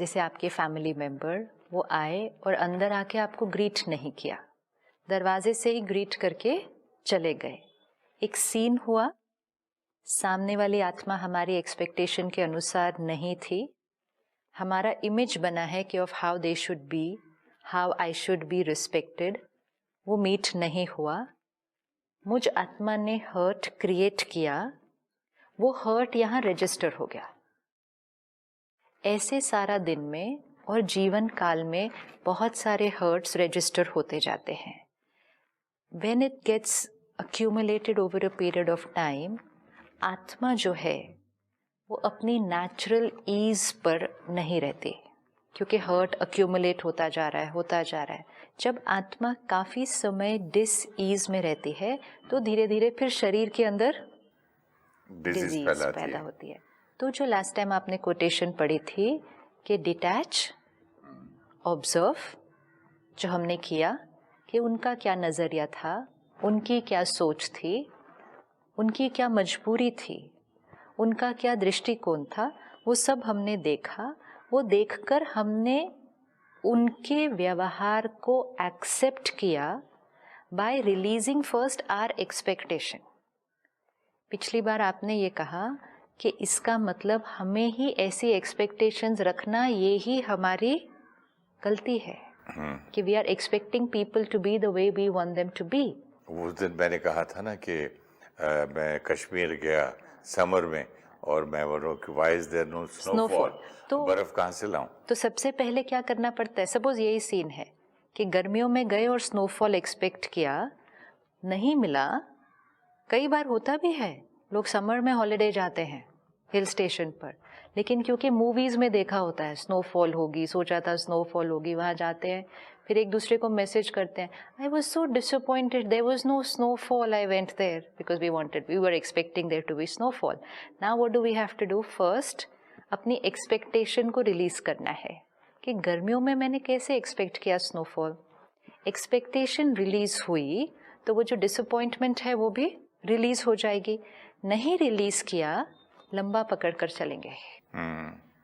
जैसे आपके family member वो आए और अंदर आके आपको ग्रीट नहीं किया, दरवाजे से ही ग्रीट करके चले गए। एक सीन हुआ, सामने वाली आत्मा हमारी एक्सपेक्टेशन के अनुसार नहीं थी, हमारा इमेज बना है कि of how they should be, how I should be respected, वो मीट नहीं हुआ। मुझ आत्मा ने हर्ट क्रिएट किया, वो हर्ट यहाँ रजिस्टर हो गया। ऐसे सारा दिन में और जीवन काल में बहुत सारे हर्ट्स रजिस्टर होते जाते हैं। When it gets accumulated over a period of time, आत्मा जो है वो अपनी नेचुरल ईज पर नहीं रहती, क्योंकि हर्ट अक्यूमुलेट होता जा रहा है। जब आत्मा काफ़ी समय डिस ईज में रहती है तो धीरे धीरे फिर शरीर के अंदर डिजीज पैदा होती है। तो जो लास्ट टाइम आपने कोटेशन पढ़ी थी कि डिटैच, ऑब्जर्व, जो हमने किया कि उनका क्या नज़रिया था, उनकी क्या सोच थी, उनकी क्या मजबूरी थी, उनका क्या दृष्टिकोण था, वो सब हमने देखा। वो देखकर हमने उनके व्यवहार को एक्सेप्ट किया bye releasing first hour expectation. पिछली बार आपने ये कहा कि इसका मतलब हमें ही ऐसी एक्सपेक्टेशंस रखना, ये ही हमारी गलती है कि we are expecting people to be the way we want them to be. उस दिन मैंने कहा था ना कि मैं कश्मीर गया समर में और मैं बोलूँ कि why is there no snowfall, तो बर्फ कहाँ से लाऊं? तो सबसे पहले क्या करना पड़ता है? सपोज यही सीन है कि गर्मियों में गए और स्नोफॉल एक्सपेक्ट किया, नहीं मिला। कई बार होता भी है, लोग समर में हॉलिडे जाते हैं हिल स्टेशन पर, लेकिन क्योंकि मूवीज में देखा होता है स्नोफॉल होगी, सोचा था स्नोफॉल होगी, वहाँ जाते हैं, फिर एक दूसरे को मैसेज करते हैं, I was so disappointed, there was no snowfall, I went there because we were expecting there to be snowfall. Now what do we have to do? First अपनी एक्सपेक्टेशन को रिलीज करना है कि गर्मियों में मैंने कैसे एक्सपेक्ट किया स्नोफॉल। एक्सपेक्टेशन रिलीज हुई तो वो जो डिसअपॉइंटमेंट है वो भी रिलीज हो जाएगी। नहीं रिलीज किया, लंबा पकड़ कर चलेंगे,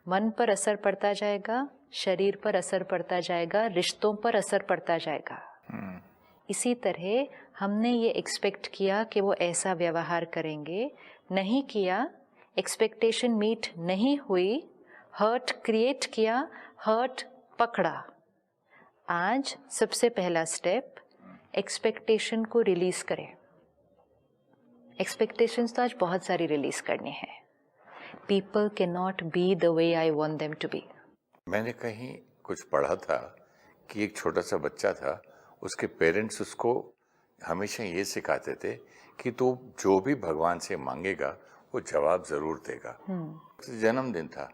मन पर असर पड़ता जाएगा, शरीर पर असर पड़ता जाएगा, रिश्तों पर असर पड़ता जाएगा। इसी तरह हमने ये एक्सपेक्ट किया कि वो ऐसा व्यवहार करेंगे, नहीं किया, एक्सपेक्टेशन मीट नहीं हुई, हर्ट क्रिएट किया, हर्ट पकड़ा। आज सबसे पहला स्टेप, एक्सपेक्टेशन को रिलीज करें। एक्सपेक्टेशंस तो आज बहुत सारी रिलीज करनी है। People cannot be the way I want them to be. मैंने कहीं कुछ पढ़ा था कि एक छोटा सा बच्चा था, उसके पेरेंट्स उसको हमेशा ये सिखाते थे कि तू जो भी भगवान से मांगेगा वो जवाब जरूर देगा। जन्मदिन था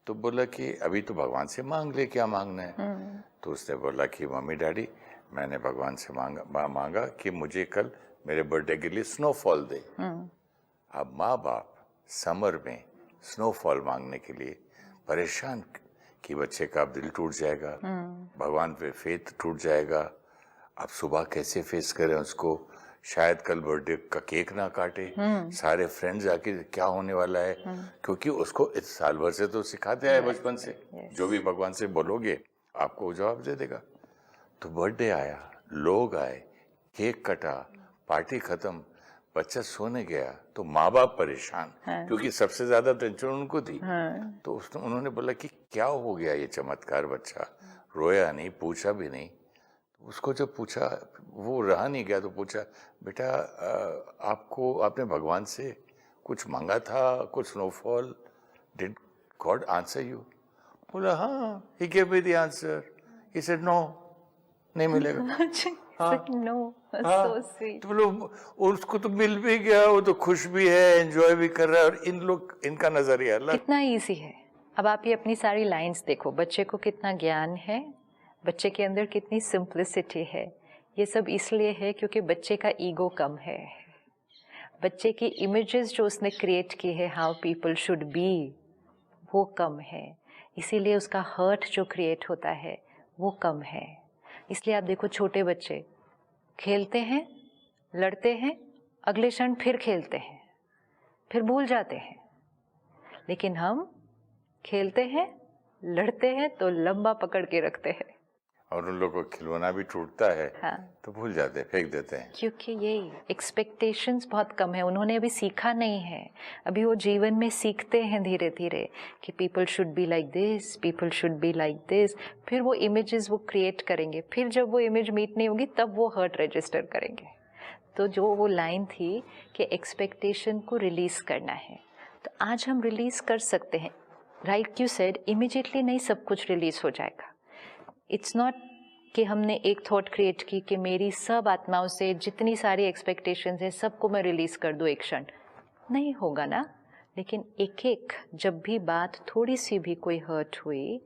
तो बोला कि अभी तो भगवान से मांग ले, क्या मांगना है? तो उसने बोला कि मम्मी डैडी, मैंने भगवान से मांगा कि मुझे कल मेरे बर्थडे के लिए स्नोफॉल दे। अब माँ बाप समर में स्नोफॉल मांगने के लिए परेशान कि बच्चे का अब दिल टूट जाएगा, भगवान पे फेथ टूट जाएगा, अब सुबह कैसे फेस करें उसको, शायद कल बर्थडे का केक ना काटे, सारे फ्रेंड्स आके क्या होने वाला है, क्योंकि उसको इस साल भर से तो सिखाते आए बचपन से, जो भी भगवान से बोलोगे आपको जवाब दे देगा। तो बर्थडे आया, लोग आए, केक कटा, पार्टी खत्म, बच्चा सोने गया तो माँ बाप परेशान, क्योंकि सबसे ज्यादा टेंशन उनको थी। तो उन्होंने बोला कि क्या हो गया ये चमत्कार, बच्चा रोया नहीं, पूछा भी नहीं। तो उसको जब पूछा, वो रहा नहीं गया, तो पूछा, बेटा आपने भगवान से कुछ मांगा था, कुछ snowfall, did God answer you? बोला हाँ, he gave me the answer, he said no, नहीं मिलेगा। तो बोलो उसको तो मिल भी गया, वो तो खुश भी है, एंजॉय भी कर रहा है, और इनका नजरिया अलग। कितना इजी है। अब आप ये अपनी सारी लाइंस देखो, बच्चे को कितना ज्ञान है, बच्चे के अंदर कितनी सिंप्लिसिटी है। ये सब इसलिए है क्योंकि बच्चे का ईगो कम है, बच्चे की इमेजेस जो उसने क्रिएट की है हाउ पीपल शुड बी, वो कम है, इसीलिए उसका हर्ट जो क्रिएट होता है वो कम है। इसलिए आप देखो, छोटे बच्चे खेलते हैं, लड़ते हैं, अगले क्षण फिर खेलते हैं, फिर भूल जाते हैं। लेकिन हम खेलते हैं, लड़ते हैं तो लंबा पकड़ के रखते हैं। और उन लोगों को खिलौना भी टूटता है हाँ, तो भूल जाते हैं, फेंक देते हैं। क्योंकि ये एक्सपेक्टेशंस बहुत कम है, उन्होंने अभी सीखा नहीं है। अभी वो जीवन में सीखते हैं धीरे धीरे कि people should be like this, people should be like this. फिर वो इमेजेस वो क्रिएट करेंगे, फिर जब वो इमेज मीट नहीं होगी तब वो हर्ट रजिस्टर करेंगे। तो जो वो लाइन थी कि एक्सपेक्टेशन को रिलीज करना है, तो आज हम रिलीज कर सकते हैं। राइट यू सेड, इमीडिएटली नहीं सब कुछ रिलीज हो जाएगा। इट्स नॉट कि हमने एक थॉट क्रिएट की कि मेरी सब आत्माओं से जितनी सारी एक्सपेक्टेशंस हैं सबको मैं रिलीज कर दूँ एक क्षण, नहीं होगा ना। लेकिन एक एक जब भी बात थोड़ी सी भी कोई हर्ट हुई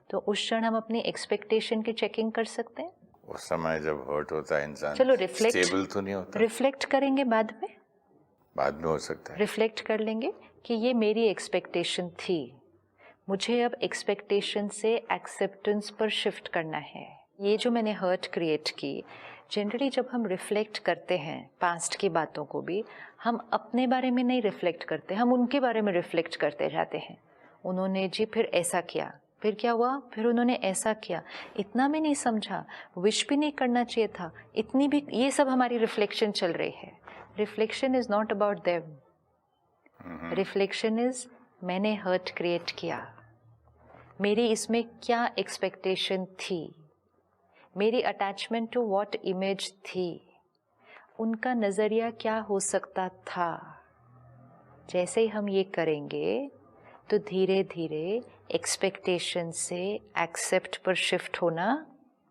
तो उस क्षण हम अपनी एक्सपेक्टेशन की चेकिंग कर सकते हैं। उस समय जब हर्ट होता है इंसान, चलो रिफ्लेक्ट, स्टेबल तो नहीं होता। रिफ्लेक्ट करेंगे बाद में हो सकता है रिफ्लेक्ट कर लेंगे कि ये मेरी एक्सपेक्टेशन थी, मुझे अब एक्सपेक्टेशन से एक्सेप्टेंस पर शिफ्ट करना है। ये जो मैंने हर्ट क्रिएट की, जनरली जब हम रिफ्लेक्ट करते हैं पास्ट की बातों को भी, हम अपने बारे में नहीं रिफ्लेक्ट करते, हम उनके बारे में रिफ्लेक्ट करते जाते हैं। उन्होंने जी फिर ऐसा किया, फिर क्या हुआ, फिर उन्होंने ऐसा किया, इतना भी नहीं समझा, विश भी नहीं करना चाहिए था, इतनी भी, ये सब हमारी रिफ्लेक्शन चल रही है। Reflection is not about them, reflection is मैंने हर्ट क्रिएट किया, मेरी इसमें क्या एक्सपेक्टेशन थी, मेरी अटैचमेंट टू व्हाट इमेज थी, उनका नज़रिया क्या हो सकता था। जैसे ही हम ये करेंगे तो धीरे धीरे एक्सपेक्टेशन से एक्सेप्ट पर शिफ्ट होना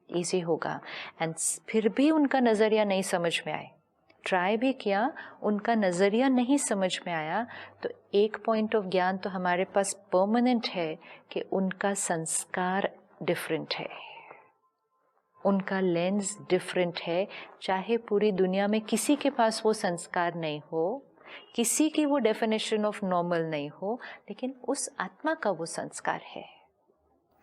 इजी होगा। एंड फिर भी उनका नज़रिया नहीं समझ में आए, ट्राई भी किया, उनका नज़रिया नहीं समझ में आया, तो एक पॉइंट ऑफ ज्ञान तो हमारे पास परमानेंट है कि उनका संस्कार डिफरेंट है, उनका लेंस डिफरेंट है। चाहे पूरी दुनिया में किसी के पास वो संस्कार नहीं हो, किसी की वो डेफिनेशन ऑफ नॉर्मल नहीं हो, लेकिन उस आत्मा का वो संस्कार है,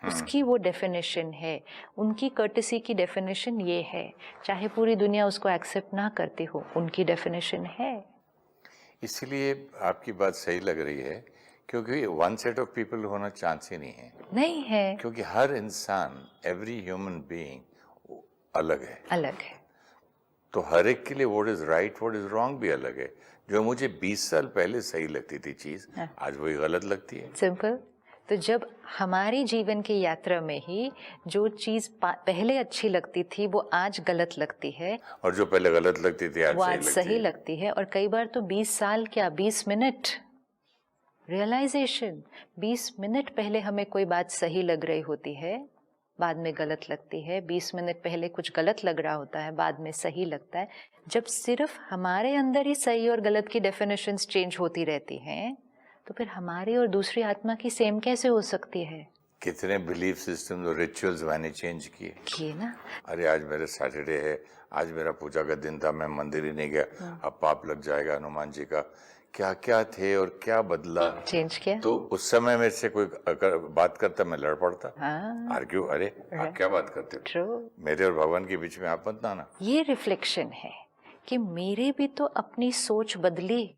उसकी वो डेफिनेशन है, उनकी कर्टसी की डेफिनेशन ये है। चाहे पूरी दुनिया उसको एक्सेप्ट ना करती हो, उनकी डेफिनेशन है। इसलिए आपकी बात सही लग रही है, क्योंकि वन सेट ऑफ पीपल होना चांस ही नहीं है, क्योंकि हर इंसान, एवरी ह्यूमन बीइंग अलग है। तो हर एक के लिए what is right what is wrong भी अलग है। जो मुझे 20 साल पहले सही लगती थी चीज, आज वही गलत लगती है। सिंपल। तो जब हमारी जीवन की यात्रा में ही जो चीज पहले अच्छी लगती थी वो आज गलत लगती है, और जो पहले गलत लगती थी आज सही लगती है। और कई बार तो 20 साल क्या 20 मिनट रियलाइजेशन, 20 मिनट पहले हमें कोई बात सही लग रही होती है, बाद में गलत लगती है। 20 मिनट पहले कुछ गलत लग रहा होता है, बाद में सही लगता है। जब सिर्फ हमारे अंदर ही सही और गलत की डेफिनेशंस चेंज होती रहती हैं, तो फिर हमारी और दूसरी आत्मा की सेम कैसे हो सकती है? कितने बिलीफ सिस्टम और रिचुअल्स मैंने चेंज किए ना। अरे आज मेरा सैटरडे है, आज मेरा पूजा का दिन था, मैं मंदिर ही नहीं गया, अब पाप लग जाएगा हनुमान जी का। क्या क्या थे और क्या बदला, चेंज किया। तो उस समय मेरे से कोई बात करता, मैं लड़ पड़ता, आर्ग्यू, अरे आप क्या बात करते हो, True. मेरे और भगवान के बीच में आप मत आना। ये रिफ्लेक्शन है कि मेरे भी तो अपनी सोच बदली।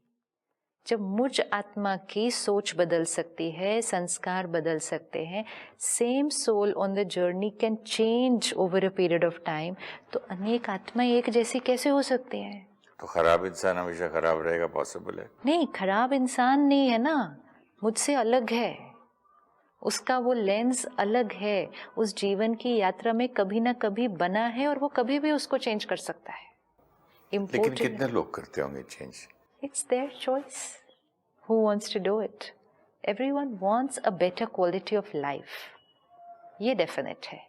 जब मुझ आत्मा की सोच बदल सकती है, संस्कार बदल सकते हैं, same soul on the journey can change over a period of time, तो अनेक आत्माएं एक जैसी कैसे हो सकती हैं? तो खराब इंसान हमेशा खराब रहेगा, पॉसिबल है? नहीं, खराब इंसान नहीं है ना, मुझसे अलग है, उसका वो लेंस अलग है, उस जीवन की यात्रा में कभी ना कभी बना है और वो कभी भी उसको चेंज कर सकता है। लेकिन कितने लोग करते होंगे change? It's their choice. Who wants to do it? Everyone wants a better quality of life. ये definite है।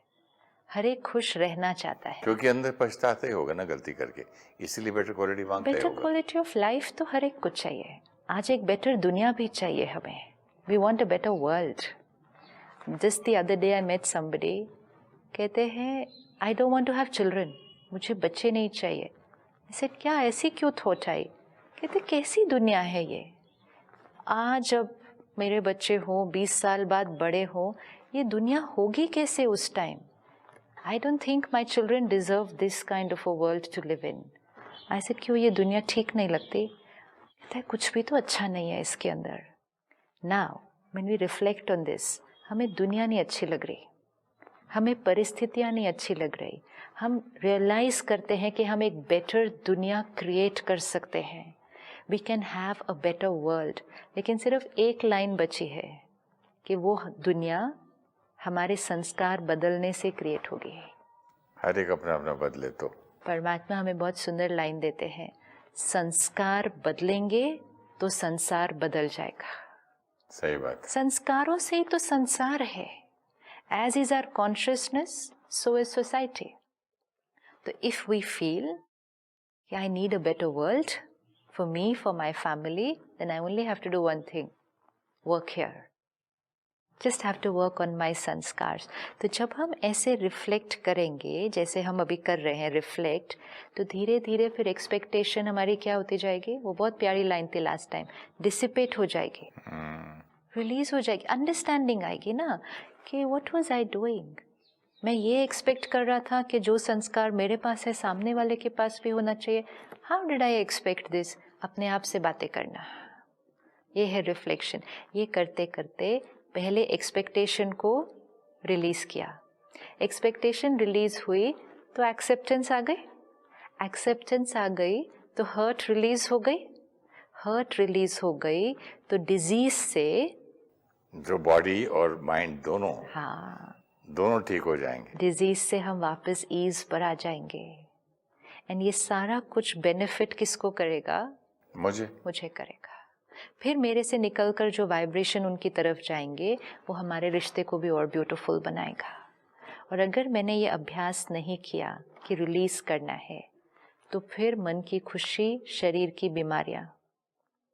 हर एक खुश रहना चाहता है। क्योंकि अंदर पछताता ही होगा ना गलती करके, इसलिए बेटर क्वालिटी मांगता ही होगा। बेटर क्वालिटी ऑफ लाइफ तो हर एक को चाहिए। आज एक बेटर दुनिया भी चाहिए हमें। We want a better world. Just the other day I met somebody, कहते हैं I don't want to have children. मुझे बच्चे नहीं चाहिए। I said क्या ऐसी क्यों थॉट आई? कहते कैसी दुनिया है ये? आज जब मेरे बच्चे हो, 20 साल बाद बड़े हो, ये दुनिया होगी कैसे उस time? I don't think my children deserve this kind of a world to live in. I said क्यों, ये दुनिया ठीक नहीं लगती? कहता है कुछ भी तो अच्छा नहीं है इसके अंदर। Now, when we reflect on this, हमें दुनिया नहीं अच्छी लग रही, हमें परिस्थितियाँ नहीं अच्छी लग रही, हम रियलाइज़ करते हैं कि हम एक बेटर दुनिया क्रिएट कर सकते हैं, we can have a better world. लेकिन सिर्फ एक लाइन बची है कि वो दुनिया हमारे संस्कार बदलने से क्रिएट होगी। हर एक अपना अपना बदले तो। परमात्मा हमें बहुत सुंदर लाइन देते हैं, संस्कार बदलेंगे तो संसार बदल जाएगा। सही बात है। संस्कारों से ही तो संसार है। As is our consciousness, so is society. So if we feel I need a better world for me, for my family, then I only have to do one thing, work here. Just have to work on my sanskars. तो जब हम ऐसे reflect करेंगे जैसे हम अभी कर रहे हैं रिफ्लेक्ट, तो धीरे धीरे फिर एक्सपेक्टेशन हमारी क्या होती जाएगी, वो बहुत प्यारी लाइन थी लास्ट टाइम, डिसिपेट हो जाएगी, रिलीज हो जाएगी, अंडरस्टैंडिंग आएगी ना कि व्हाट वाज आई डूइंग। मैं ये एक्सपेक्ट कर रहा था कि जो संस्कार मेरे पास है सामने वाले के पास भी होना चाहिए, how did I expect this. अपने आप से बातें करना, ये है रिफ्लेक्शन। ये करते करते पहले एक्सपेक्टेशन को रिलीज किया, एक्सपेक्टेशन रिलीज हुई तो एक्सेप्टेंस आ गई, एक्सेप्टेंस आ गई तो हर्ट रिलीज हो गई, हर्ट रिलीज हो गई तो डिजीज से जो बॉडी और माइंड दोनों, हाँ, दोनों ठीक हो जाएंगे, डिजीज से हम वापस ईज पर आ जाएंगे। एंड ये सारा कुछ बेनिफिट किसको करेगा, मुझे करेगा। फिर मेरे से निकलकर जो वाइब्रेशन उनकी तरफ जाएंगे वो हमारे रिश्ते को भी और ब्यूटीफुल बनाएगा। और अगर मैंने ये अभ्यास नहीं किया कि रिलीज करना है, तो फिर मन की खुशी, शरीर की बीमारियां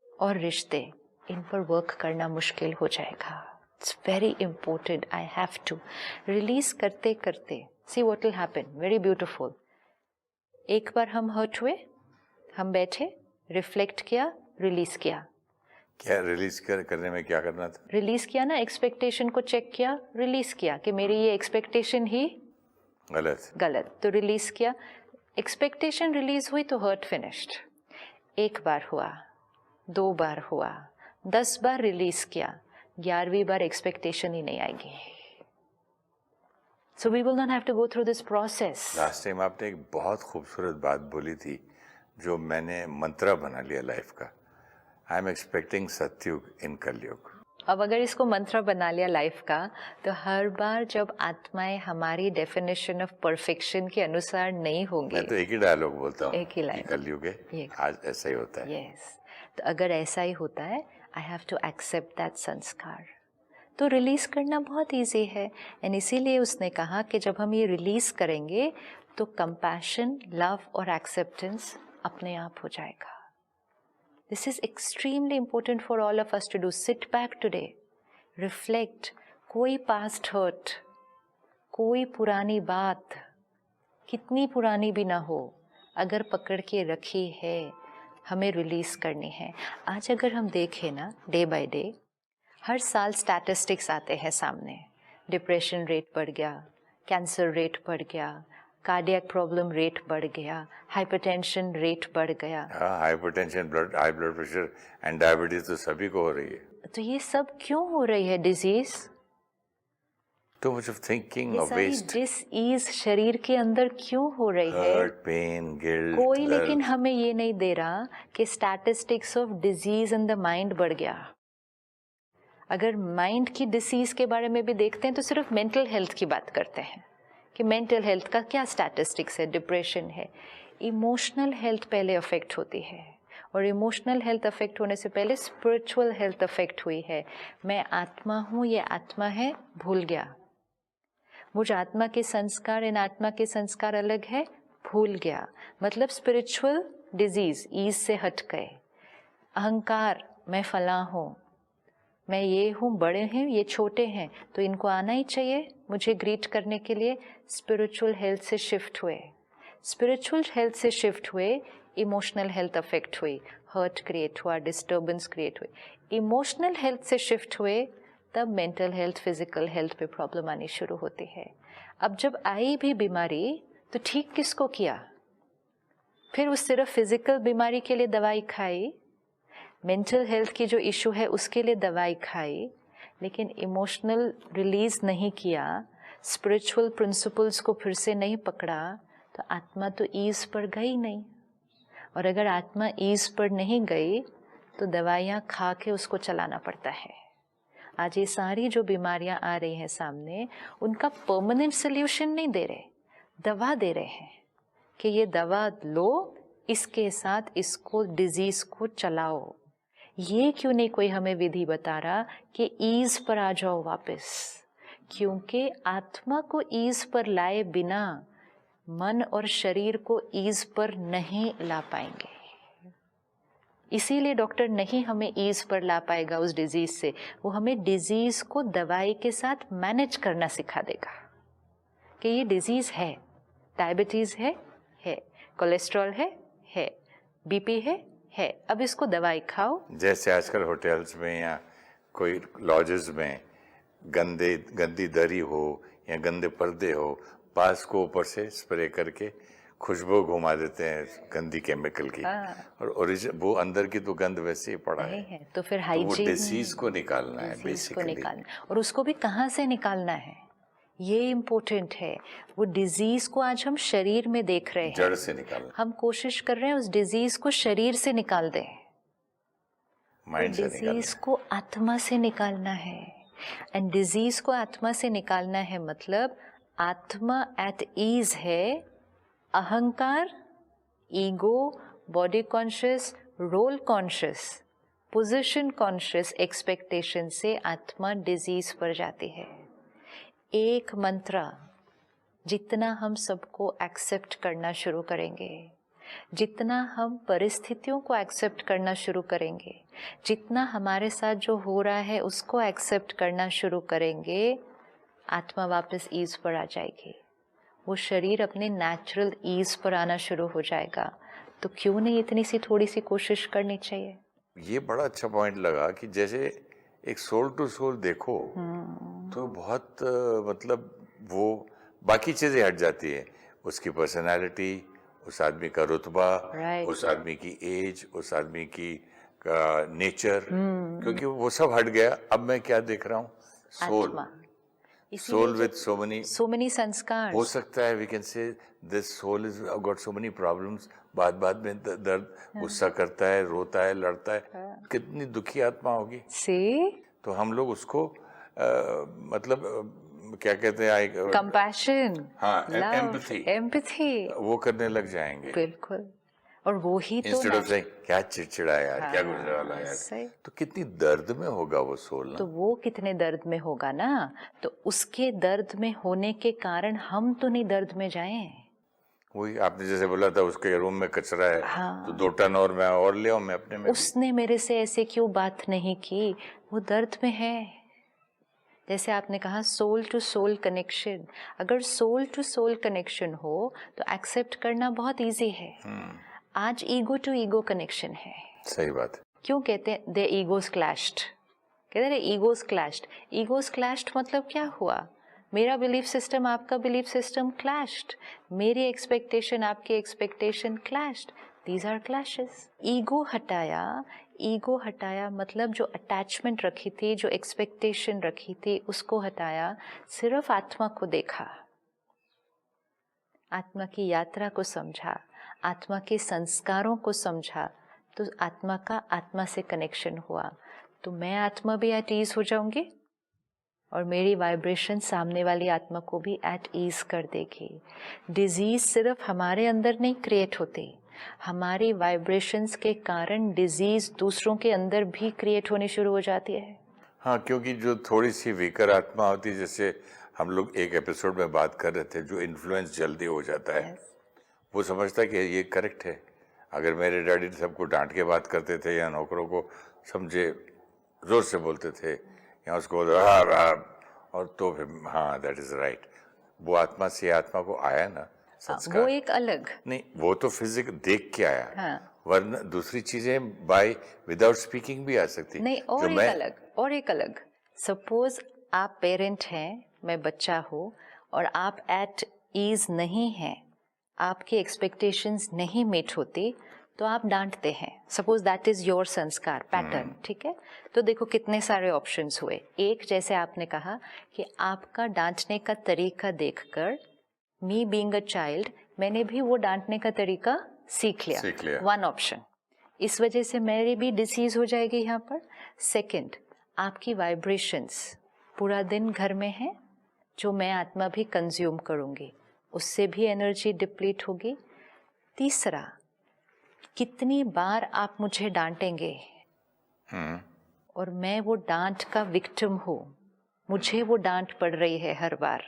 और रिश्ते, इन पर वर्क करना मुश्किल हो जाएगा। It's very important, I have to release करते करते see what will happen, very beautiful. एक बार हम हर्ट हुए, हम बैठे, रिफ्लेक्ट किया, रिलीज किया। क्या रिलीज करने में क्या करना था? रिलीज किया ना, एक्सपेक्टेशन को चेक किया, रिलीज किया कि मेरी ये एक्सपेक्टेशन ही गलत, तो रिलीज किया। एक्सपेक्टेशन रिलीज हुई तो हर्ट फिनिश्ड। एक बार हुआ, 2 बार हुआ, 10 बार रिलीज किया, 11वीं बार एक्सपेक्टेशन ही नहीं आएगी। So we will not have to go through this process. Last time आपने एक बहुत खूबसूरत बात बोली थी जो मैंने मंत्रा बना लिया लाइफ का, आई एम एक्सपेक्टिंग सत्युग इन कलयुग। अब अगर इसको मंत्र बना लिया लाइफ का, तो हर बार जब आत्माएं हमारी डेफिनेशन ऑफ परफेक्शन के अनुसार नहीं होंगी, मैं तो एक ही डायलॉग बोलता हूँ, एक ही लाइन, कलयुग है, आज ऐसा ही होता है। यस, तो अगर ऐसा ही होता है, I have to accept that संस्कार, तो रिलीज करना बहुत इजी है। एंड इसीलिए उसने कहा कि जब हम ये रिलीज करेंगे तो कंपैशन, लव और एक्सेप्टेंस अपने आप हो जाएगा। This is extremely important for all of us to do. Sit back today, reflect. कोई past hurt, कोई पुरानी बात, कितनी पुरानी भी ना हो, अगर पकड़ के रखी है, हमें रिलीज करनी है। आज अगर हम देखें ना, डे बाय डे हर साल स्टैटिस्टिक्स आते हैं सामने, डिप्रेशन रेट बढ़ गया, कैंसर रेट बढ़ गया, कार्डियक प्रॉब्लम रेट बढ़ गया, हाइपरटेंशन रेट बढ़ गया। हाँ, hypertension, high blood pressure and diabetes तो सभी को हो रही है। तो ये सब क्यों हो रही है disease? Too much of thinking of waste, disease शरीर के अंदर क्यों हो रही है? हर्ट, पेन, गिल्ट, कोई लेकिन हमें ये नहीं दे रहा कि statistics of disease in the mind बढ़ गया। अगर माइंड की डिसीज के बारे में भी देखते हैं तो सिर्फ मेंटल हेल्थ की बात करते हैं कि मेंटल हेल्थ का क्या स्टैटिस्टिक्स है, डिप्रेशन है। इमोशनल हेल्थ पहले अफेक्ट होती है, और इमोशनल हेल्थ अफेक्ट होने से पहले स्पिरिचुअल हेल्थ अफेक्ट हुई है। मैं आत्मा हूँ, ये आत्मा है, भूल गया। मुझ आत्मा के संस्कार, इन आत्मा के संस्कार अलग है, भूल गया। मतलब स्पिरिचुअल डिजीज ईज से हट गए। अहंकार, मैं फलां हूँ, मैं ये हूँ, बड़े हैं, ये छोटे हैं, तो इनको आना ही चाहिए मुझे ग्रीट करने के लिए। स्पिरिचुअल हेल्थ से शिफ्ट हुए, स्पिरिचुअल हेल्थ से शिफ्ट हुए, इमोशनल हेल्थ अफेक्ट हुई, हर्ट क्रिएट हुआ, डिस्टर्बेंस क्रिएट हुई। इमोशनल हेल्थ से शिफ्ट हुए, तब मेंटल हेल्थ, फिजिकल हेल्थ पे प्रॉब्लम आनी शुरू होती है। अब जब आई भी बीमारी तो ठीक किसको किया? फिर उस सिर्फ फिजिकल बीमारी के लिए दवाई खाई, मेंटल हेल्थ की जो इशू है उसके लिए दवाई खाई, लेकिन इमोशनल रिलीज नहीं किया, स्पिरिचुअल प्रिंसिपल्स को फिर से नहीं पकड़ा, तो आत्मा तो ईज पर गई नहीं। और अगर आत्मा ईज पर नहीं गई तो दवाइयाँ खा के उसको चलाना पड़ता है। आज ये सारी जो बीमारियां आ रही हैं सामने, उनका परमानेंट सोल्यूशन नहीं दे रहे, दवा दे रहे हैं कि ये दवा लो, इसके साथ इसको डिजीज को चलाओ। ये क्यों नहीं कोई हमें विधि बता रहा कि ईज पर आ जाओ वापस, क्योंकि आत्मा को ईज पर लाए बिना मन और शरीर को ईज पर नहीं ला पाएंगे। इसीलिए डॉक्टर नहीं हमें ईज पर ला पाएगा उस डिजीज से, वो हमें डिजीज को दवाई के साथ मैनेज करना सिखा देगा कि ये डिजीज है, डायबिटीज है, कोलेस्ट्रॉल है, बीपी है, अब इसको दवाई खाओ। जैसे आजकल होटल्स में या कोई लॉजेस में गंदी दरी हो या गंदे पर्दे हो, पास को ऊपर से स्प्रे करके खुशबू घुमा देते हैं गंदी केमिकल की, और ओरिजिनल वो अंदर की तो गंद वैसे ही पड़ा है। तो फिर हाइजीन, डिसीज को निकालना है बेसिकली, और उसको भी कहाँ से निकालना है ये इम्पोर्टेंट है। वो डिजीज को आज हम शरीर में देख रहे हैं, जड़ से निकालना। हम कोशिश कर रहे हैं उस डिजीज को शरीर से निकाल दें, माइंड से निकालना, डिजीज को आत्मा से निकालना है। एंड डिजीज को आत्मा से निकालना है मतलब आत्मा एट ईज है, अहंकार, ego, body conscious, role conscious, position conscious expectation से आत्मा डिजीज पर जाती है। एक मंत्र, जितना हम सबको एक्सेप्ट करना शुरू करेंगे, जितना हम परिस्थितियों को एक्सेप्ट करना शुरू करेंगे, जितना हमारे साथ जो हो रहा है उसको एक्सेप्ट करना शुरू करेंगे, आत्मा वापस ईज पर आ जाएगी। वो शरीर अपने नेचुरल ईज पर आना शुरू हो जाएगा। तो क्यों नहीं इतनी सी थोड़ी सी कोशिश करनी चाहिए। ये बड़ा अच्छा पॉइंट लगा कि जैसे एक सोल टू सोल देखो तो बहुत मतलब वो बाकी चीजें हट जाती है, उसकी पर्सनालिटी, उस आदमी का रुतबा, उस आदमी की एज, उस आदमी की नेचर, क्योंकि वो सब हट गया। अब मैं क्या देख रहा हूँ, soul, soul with so many संस्कार। हो सकता है we can say this soul is got so many problems, बाद में दर्द, गुस्सा करता है, रोता है, लड़ता है, कितनी दुखी आत्मा होगी। तो हम लोग उसको मतलब क्या कहते हैं, कंपैशन, हाँ, एम्पैथी वो करने लग जाएंगे। बिल्कुल। और वो ही तो क्या चिड़चिड़ा यार, क्या गुजरा वाला यार, तो कितनी दर्द में होगा वो सोल ना। तो वो कितने दर्द में होगा ना, तो उसके दर्द में होने के कारण हम तो नहीं दर्द में जाएं। वही आपने जैसे बोला था उसके रूम में कचरा है, तो 2 टन और मैं और ले आऊं मैं अपने में। उसने मेरे से ऐसे क्यों बात नहीं की, वो दर्द में है। जैसे आपने कहा सोल टू सोल कनेक्शन, अगर सोल टू सोल कनेक्शन हो तो एक्सेप्ट करना बहुत इजी है। आज ईगो टू ईगो कनेक्शन है। सही बात है। क्यों कहते हैं दे ईगोस क्लैश्ड, कहते हैं ईगोस क्लैश्ड। ईगोस क्लैश्ड मतलब क्या हुआ, मेरा बिलीफ सिस्टम आपका बिलीफ सिस्टम क्लैश्ड, मेरी एक्सपेक्टेशन आपकी expectation clashed, these are clashes. Ego हटाया मतलब जो अटैचमेंट रखी थी, जो एक्सपेक्टेशन रखी थी, उसको हटाया, सिर्फ आत्मा को देखा, आत्मा की यात्रा को समझा, आत्मा के संस्कारों को समझा, तो आत्मा का आत्मा से कनेक्शन हुआ। तो मैं आत्मा भी एट ईज हो जाऊंगी और मेरी वाइब्रेशन सामने वाली आत्मा को भी एट ईज कर देगी। डिजीज सिर्फ हमारे अंदर नहीं क्रिएट होती, हमारी वाइब्रेशंस के कारण डिजीज दूसरों के अंदर भी क्रिएट होनी शुरू हो जाती है। हाँ, क्योंकि जो थोड़ी सी वीकर आत्मा होती है, जैसे हम लोग एक एपिसोड में बात कर रहे थे, जो इन्फ्लुएंस जल्दी हो जाता है, वो समझता है कि ये करेक्ट है। अगर मेरे डैडी सबको डांट के बात करते थे या नौकरों को समझे जोर से बोलते थे या उसको और तो फिर हाँ दैट इज राइट, वो आत्मा से आत्मा को आया ना संस्कार। वो एक अलग नहीं, वो तो फिजिक देख के आया। हाँ। वरना दूसरी चीजें बाय विदाउट स्पीकिंग भी आ सकती नहीं। और एक अलग सपोज आप पेरेंट हैं, मैं बच्चा हूँ और आप एट ईज नहीं हैं, आपकी एक्सपेक्टेशंस नहीं मीट होती, तो आप डांटते हैं, सपोज दैट इज योर संस्कार पैटर्न, ठीक है। तो देखो कितने सारे ऑप्शंस हुए। एक, जैसे आपने कहा कि आपका डांटने का तरीका देखकर मी बीइंग अ चाइल्ड मैंने भी वो डांटने का तरीका सीख लिया। वन ऑप्शन, इस वजह से मेरी भी डिसीज हो जाएगी यहाँ पर। सेकंड, आपकी वाइब्रेशंस पूरा दिन घर में है, जो मैं आत्मा भी कंज्यूम करूँगी, उससे भी एनर्जी डिप्लीट होगी। तीसरा, कितनी बार आप मुझे डांटेंगे और मैं वो डांट का विक्टिम हूँ, मुझे वो डांट पड़ रही है हर बार,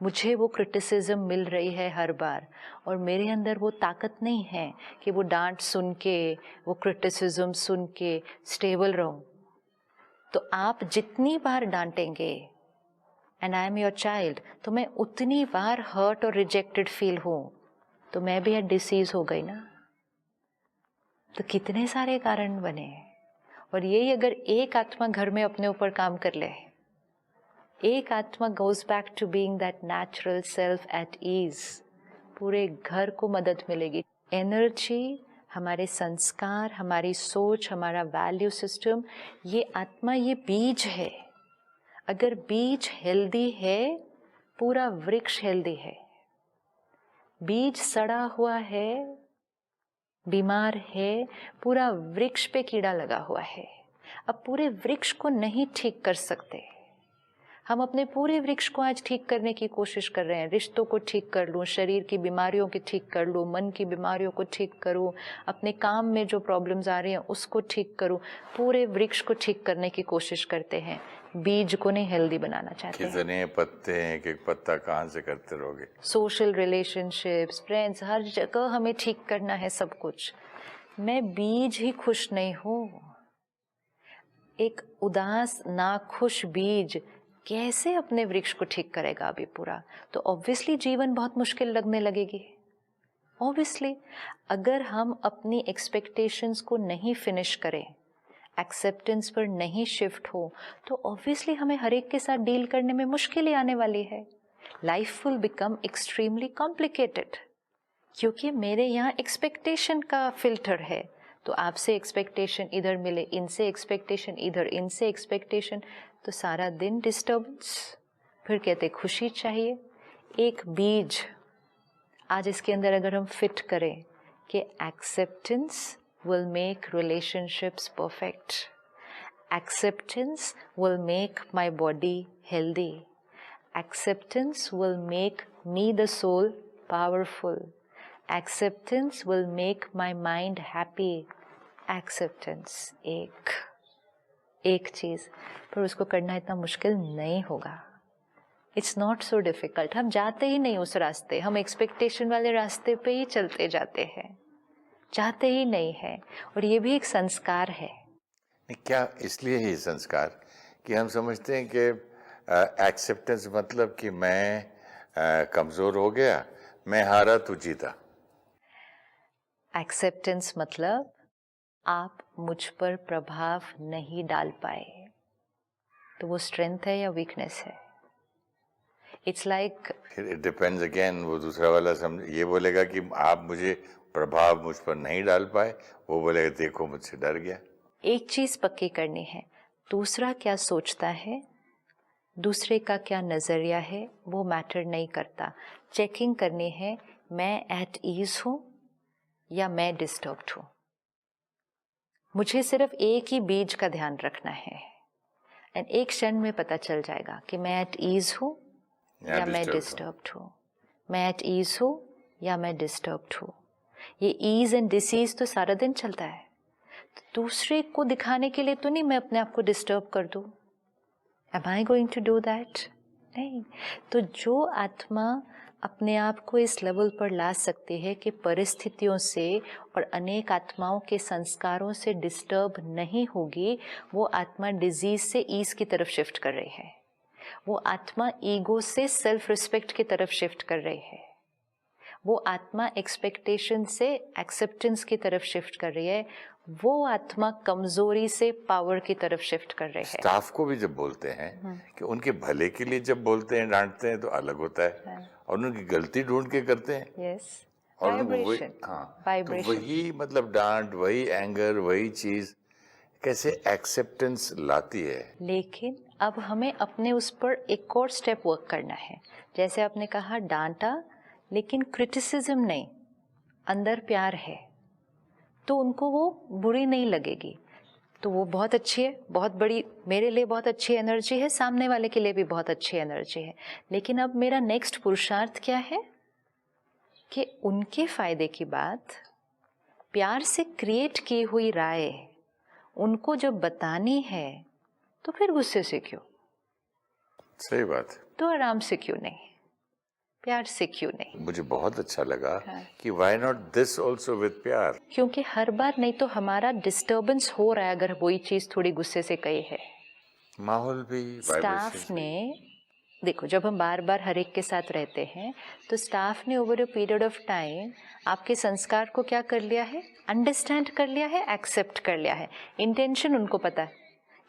मुझे वो क्रिटिसिज्म मिल रही है हर बार, और मेरे अंदर वो ताकत नहीं है कि वो डांट सुन के, वो क्रिटिसिज्म सुन के स्टेबल रहूं। तो आप जितनी बार डांटेंगे and I am your child, तो मैं उतनी बार हर्ट और रिजेक्टेड फील हूँ, तो मैं भी डिसीज हो गई ना। तो कितने सारे कारण बने। और यही अगर एक आत्मा घर में अपने ऊपर काम कर ले, एक आत्मा goes back to being that natural self at ease, पूरे घर को मदद मिलेगी। एनर्जी, हमारे संस्कार, हमारी सोच, हमारा वैल्यू सिस्टम, ये आत्मा, ये बीज है। अगर बीज हेल्दी है, पूरा वृक्ष हेल्दी है। बीज सड़ा हुआ है, बीमार है, पूरा वृक्ष पे कीड़ा लगा हुआ है। अब पूरे वृक्ष को नहीं ठीक कर सकते। हम अपने पूरे वृक्ष को आज ठीक करने की कोशिश कर रहे हैं। रिश्तों को ठीक कर लूँ, शरीर की बीमारियों की ठीक कर लूँ, मन की बीमारियों को ठीक करूँ, अपने काम में जो प्रॉब्लम्स आ रही हैं उसको ठीक करूँ, पूरे वृक्ष को ठीक करने की कोशिश करते हैं। बीज को नहीं हेल्दी बनाना चाहते हैं। कितने पत्ते हैं, एक पत्ता कहाँ से करते रहोगे। सोशल रिलेशनशिप्स, फ्रेंड्स, हर जगह हमें ठीक करना है सब कुछ। मैं बीज ही खुश नहीं हूँ। एक उदास नाखुश बीज कैसे अपने वृक्ष को ठीक करेगा अभी पूरा? तो ऑब्वियसली जीवन बहुत मुश्किल लगने लगेगी। ऑब्वियसली अगर हम अपनी एक्सपेक्टेशंस को नहीं फिनिश करें, एक्सेप्टेंस पर नहीं शिफ्ट हो, तो ऑब्वियसली हमें हर एक के साथ डील करने में मुश्किलें आने वाली है। Life will become extremely complicated, क्योंकि मेरे यहाँ एक्सपेक्टेशन का फिल्टर है। तो आपसे एक्सपेक्टेशन इधर मिले, इनसे एक्सपेक्टेशन इधर, इनसे एक्सपेक्टेशन, तो सारा दिन डिस्टर्बेंस। फिर कहते खुशी चाहिए। एक बीज आज इसके अंदर अगर हम फिट करें कि acceptance will make relationships perfect. Acceptance will make my body healthy. Acceptance will make me the soul powerful. Acceptance will make my mind happy. Acceptance एक चीज, पर उसको करना इतना मुश्किल नहीं होगा। It's not so difficult. हम जाते ही नहीं उस रास्ते, हम एक्सपेक्टेशन वाले रास्ते पे ही चलते जाते हैं, चाहते ही नहीं है। और ये भी एक संस्कार है। क्या इसलिए ही संस्कार कि हम समझते हैं कि एक्सेप्टेंस मतलब कि मैं कमजोर हो गया, मैं हारा तू जीता। एक्सेप्टेंस मतलब आप मुझ पर प्रभाव नहीं डाल पाए, तो वो स्ट्रेंथ है या वीकनेस है? It's like it depends again. वो दूसरा वाला ये बोलेगा कि आप मुझे प्रभाव मुझ पर नहीं डाल पाए, वो बोलेगा देखो मुझसे डर गया। एक चीज पक्की करनी है, दूसरा क्या सोचता है, दूसरे का क्या नजरिया है, वो मैटर नहीं करता। चेकिंग करनी है, मैं एट ईज हूं या मैं डिस्टर्ब्ड हूं। मुझे सिर्फ एक ही बीज का ध्यान रखना है, एंड एक क्षण में पता चल जाएगा कि मैं एट ईज हूं या मैं डिस्टर्ब्ड हूं, मैं एट ईज हूं या मैं डिस्टर्ब्ड हूं। ये ईज एंड डिसीज तो सारा दिन चलता है। तो दूसरे को दिखाने के लिए तो नहीं मैं अपने आप को डिस्टर्ब कर दूं। Am I going to do that? नहीं। तो जो आत्मा अपने आप को इस लेवल पर ला सकती है कि परिस्थितियों से और अनेक आत्माओं के संस्कारों से डिस्टर्ब नहीं होगी, वो आत्मा डिजीज से ईज की तरफ शिफ्ट कर रही है। वो आत्मा ईगो से सेल्फ रिस्पेक्ट की तरफ शिफ्ट कर रही है। वो आत्मा एक्सपेक्टेशन से एक्सेप्टेंस की तरफ शिफ्ट कर रही है। वो आत्मा कमजोरी से पावर की तरफ शिफ्ट कर रही है। स्टाफ को भी जब बोलते हैं कि उनके भले के लिए जब बोलते हैं, डांटते हैं, तो अलग होता है, और उनकी गलती ढूंढ के करते हैं। यस। और वही Vibration. हाँ तो Vibration. वही मतलब डांट, वही एंगर, वही चीज कैसे एक्सेप्टेंस लाती है। लेकिन अब हमें अपने उस पर एक और स्टेप वर्क करना है। जैसे आपने कहा डांटा, लेकिन क्रिटिसिज्म नहीं, अंदर प्यार है, तो उनको वो बुरी नहीं लगेगी। तो वो बहुत अच्छी है, बहुत बड़ी, मेरे लिए बहुत अच्छी एनर्जी है, सामने वाले के लिए भी बहुत अच्छी एनर्जी है। लेकिन अब मेरा नेक्स्ट पुरुषार्थ क्या है कि उनके फायदे की बात, प्यार से क्रिएट की हुई राय उनको जब बतानी है, तो फिर गुस्से से क्यों? सही बात है। तो आराम से क्यों नहीं, प्यार से क्यों नहीं? मुझे बहुत अच्छा लगा हाँ। कि why not this also with प्यार। क्योंकि हर बार नहीं तो हमारा डिस्टर्बेंस हो रहा है अगर वही चीज थोड़ी गुस्से से कही है। माहौल भी स्टाफ ने, देखो जब हम बार बार हर एक के साथ रहते हैं, तो स्टाफ ने over a period of time आपके संस्कार को क्या कर लिया है, अंडरस्टैंड कर लिया है, एक्सेप्ट कर लिया है। इंटेंशन उनको पता है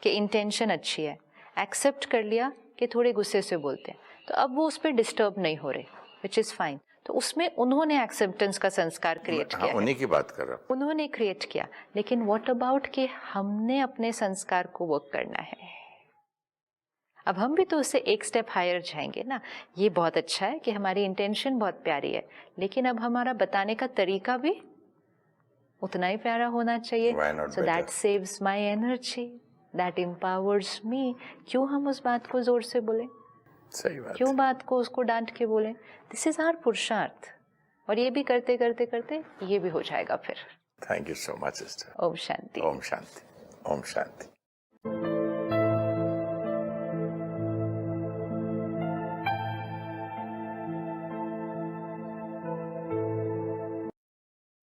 कि इंटेंशन अच्छी है, एक्सेप्ट कर लिया कि थोड़े गुस्से से बोलते हैं, तो अब वो उस पर डिस्टर्ब नहीं हो रहे, विच इज़ फाइन। तो उसमें उन्होंने एक्सेप्टेंस का संस्कार क्रिएट हाँ, किया है, उन्हीं की बात कर रहा हूँ। उन्होंने क्रिएट किया। लेकिन व्हाट अबाउट कि हमने अपने संस्कार को वर्क करना है। अब हम भी तो उससे एक स्टेप हायर जाएंगे ना। ये बहुत अच्छा है कि हमारी इंटेंशन बहुत प्यारी है, लेकिन अब हमारा बताने का तरीका भी उतना ही प्यारा होना चाहिए। Why not so that saves my energy, that empowers me. क्यों हम उस बात को जोर से बोले, सही बात। क्यों बात को उसको डांट के बोले? दिस इज आवर पुरुषार्थ। और ये भी करते करते करते ये भी हो जाएगा फिर। Thank you so much sister. ओम शांति। ओम शांति। ओम शांति।